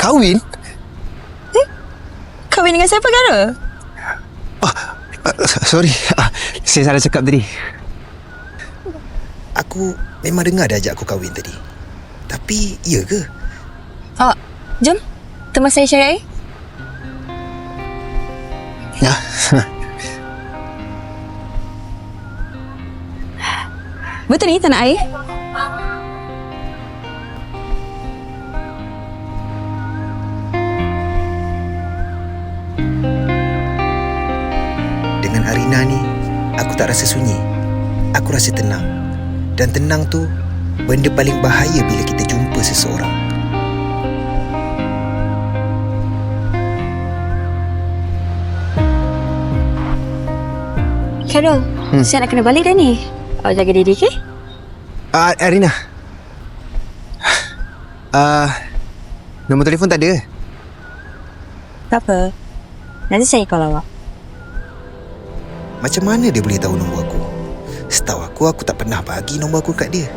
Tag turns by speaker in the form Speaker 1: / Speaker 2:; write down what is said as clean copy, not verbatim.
Speaker 1: Kahwin?
Speaker 2: Kahwin dengan siapa, Gara?
Speaker 1: Sorry, saya salah cakap tadi.
Speaker 3: Aku memang dengar dia ajak aku kahwin tadi. Tapi, iya ke?
Speaker 2: Jom, teman saya cari air.
Speaker 1: Ya.
Speaker 2: Betul ni tak nak air?
Speaker 3: Dengan Arina ni, aku tak rasa sunyi. Aku rasa tenang. Dan tenang tu, benda paling bahaya bila kita jumpa seseorang.
Speaker 2: Khairul, saya nak kena balik dah ni. Awak jaga diri, okey?
Speaker 1: Arina. Nombor telefon tak ada?
Speaker 2: Tak apa. Nanti saya call awak.
Speaker 3: Macam mana dia boleh tahu nombor aku? Setahu aku tak pernah bagi nombor aku kat dia.